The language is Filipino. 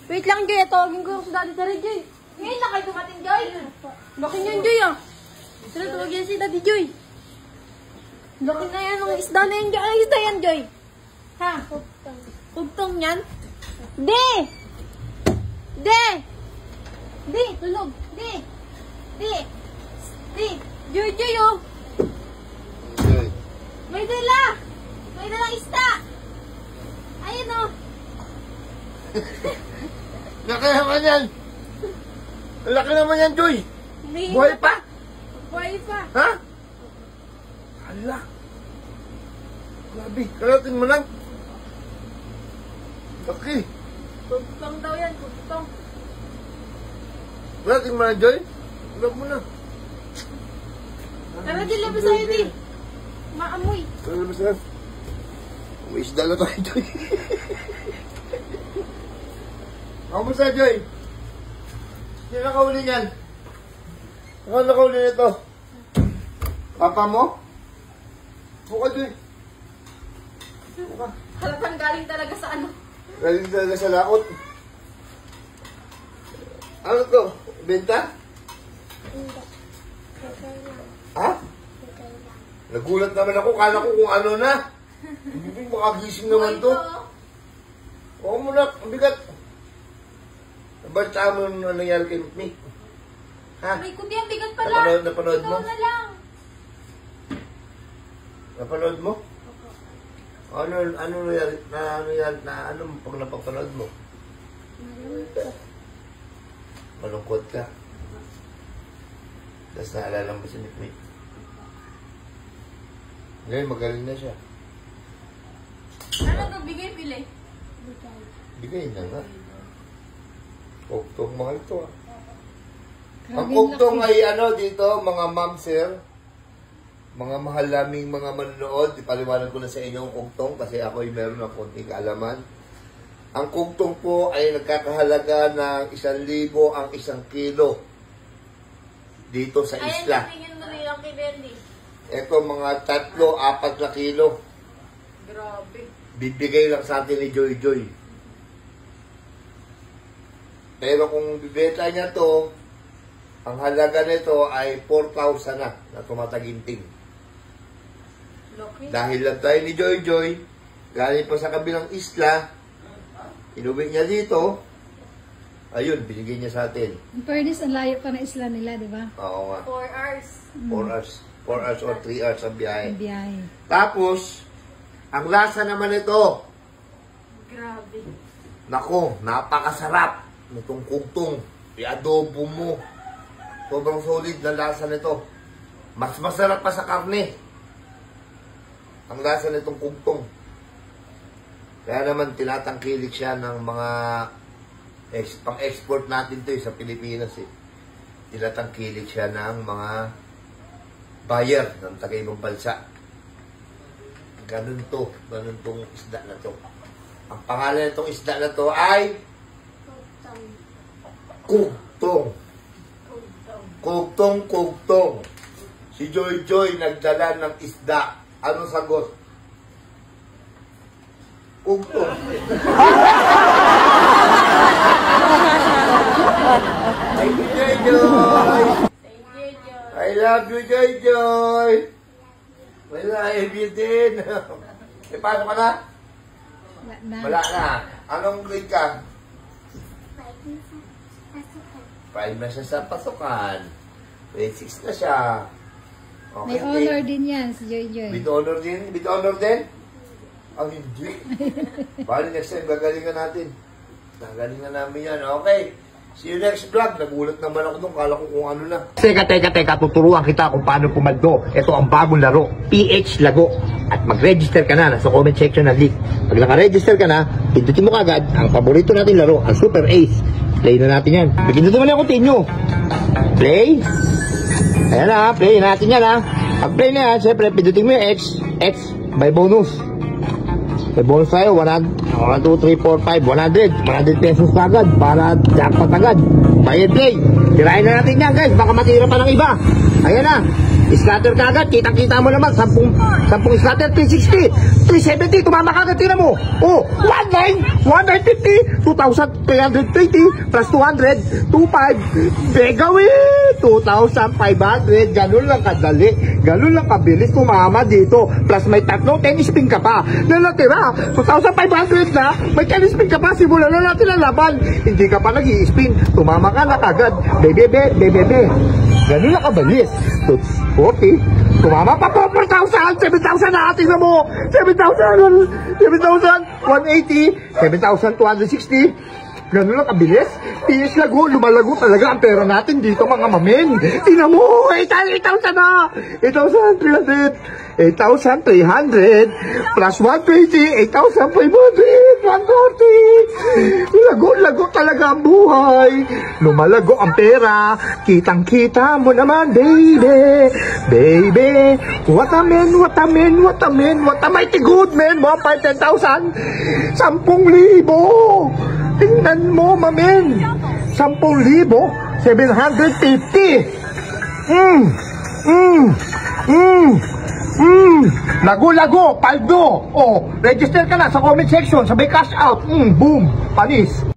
Wait lang, Joy. Tawagin ko yung si Daddy Tara, Joy. Ngayon na kayo dumating, Joy. Laki niyan, Joy, ah. Sila tawagin si Daddy Joy. Laki na yan, ang isda na yan, Joy. Ang isda yan, Joy. Ha? Kugtong yan? Di! Di! Di! Tulog! Di! Di! Di! Joy, Joy, oh! Joy. May dala! May dalang isda! Ayun, oh! Laki naman yan! Laki naman yan, Joy! Buhay pa? Buhay pa! Ha? Hala! Grabe, karating mo lang! Laki! Kugtong daw yan, kugtong. Karating mo lang, Joy? Ulap mo na. Tara, Joy, labas sa'yo, di. Maamoy. Tara, labas na. May isda na tayo, Joy. Kamusta, Joy? Sino nakahuli niyan? Ako nakahuli nito. Papa mo? Buka, Joy. Buka. Halatang galing talaga sa ano. Galing talaga sa laot. Ano to? Benta? Ha? Nagulat naman ako. Kala ko kung ano na. Hindi ko makagising naman to. Oo mo na. Ang bigat. Ba't saan mo nangyari kay Mick? Ha? May kundi ang bigat pala. Napanood mo? Ikaw na lang. Napanood mo? Ano nangyari? Ano pag napapanood mo? Malungkot ka. Tapos naalala mo si Mick. Ngayon, magaling na siya. Ano to? Bigay, pili. Bigay na nga. Kuktong mahal to, ah. Ang kuktong ay ano dito, mga ma'am, sir. Mga mahal naming mga manonood. Ipaliwanag ko na sa inyo ang kuktong kasi ako ay meron ng konting kaalaman. Ang kuktong po ay nagkakahalaga ng 1,000 ang 1 kilo dito sa isla. Ayan, tingin mo rin ang kay Bendy. Ito mga 3-4 na kilo. Grabe. Bibigay lang sa atin ni Joy Joy. Pero kung bibenta niya to, ang halaga nito ay 4,000 na tumataginting. Loki. Dahil lang tayo ni Joy Joy, galing pa sa kabilang isla, inuwi niya dito, ayun, binigay niya sa atin. In fairness, ang layo pa ng isla nila, di ba? Oo nga. 4 hours. 4 hours. 4 hours or 3 hours ang biyahe. Ang biyahe. Tapos, ang lasa naman ito, Grabe. nako, napakasarap nitong kugtong. I-adobo mo. Sobrang solid na lasa nito. Mas masarap pa sa karne. Ang lasa nitong kugtong. Kaya naman tinatangkilik siya ng mga pang-export natin to sa Pilipinas eh. Tinatangkilik siya ng mga buyer ng taga-ibang bansa. Ganun tong isda na to. Ang pangalan nitong isda na to ay kugtong. Kugtong. Si Joy Joy nagdala ng isda. Ano sagot? Kugtong. Thank you, Joy Joy. Thank you, Joy. I love you, Joy Joy. Wala, you din. Eh, paano ka na? Wala na. Anong grade ka? 5 na siya sa pasukan. Grade 6 na siya. Okay, May honor din yan, si Joy Joy. With honor din? With honor din? Ang hindi. Bali, next time, gagalingan natin. Gagalingan namin yan. Okay. See you next vlog. Nagulat naman ako doon. Kala ko kung ano na. Teka. Tuturuan kita kung paano pumaldo. Ito ang bagong laro. PH Lago. At mag-register ka na. Nasa comment section ng link. Pag naka-register ka na, pindutin mo kagad ang paborito natin laro. Ang Super Ace. Play na natin yan. Pindutin mo na yung continue. Play. Ayan na. Play natin yan ha. Pag-play na yan, siyempre, pindutin mo yung X. X by bonus. May bonus tayo, 1, 2, 3, 4, 5, 100 pesos agad para jackpot agad. Bayad play. Tirahin na natin yan guys, baka matira pa ng iba. Ayan na, scatter ka agad, kitang-kita mo naman, 10 scatter, 360, 370, tumama ka agad, tira mo. Oh, 19, 1950, 2,320 plus 200, 2,500. Begawin! 2,500. Ganun lang kadali. Ganun lang kabilis tumama dito. Plus may tatlong 10 spin ka pa. Na natira, 2,500 na. May 10 spin ka pa. Simulan na natin ang laban. Hindi ka pa nag-i-spin. Tumama ka na kagad. Bebe. Ganun lang kabilis. 40. Tumama pa po 4,000. 7,000 na. Tingnan mo. 7,000. 180. 7,260. Ganun lang kabilis. Tiis lago, lumalago talaga ang pera natin dito mga mamen. Tingnan mo, 8,000 na. 8,300. 8,300 plus 120, 8,500, 140. Lago talaga ang buhay. Lumalago ang pera. Kitang-kita mo naman, baby. Baby. What a mighty good man. 10,000. 10,000. Tingnan mo, mamen. 10,000. 750. Lago, paldo. Oh, register ka na sa comment section. Sabay cash out. Boom. Panis.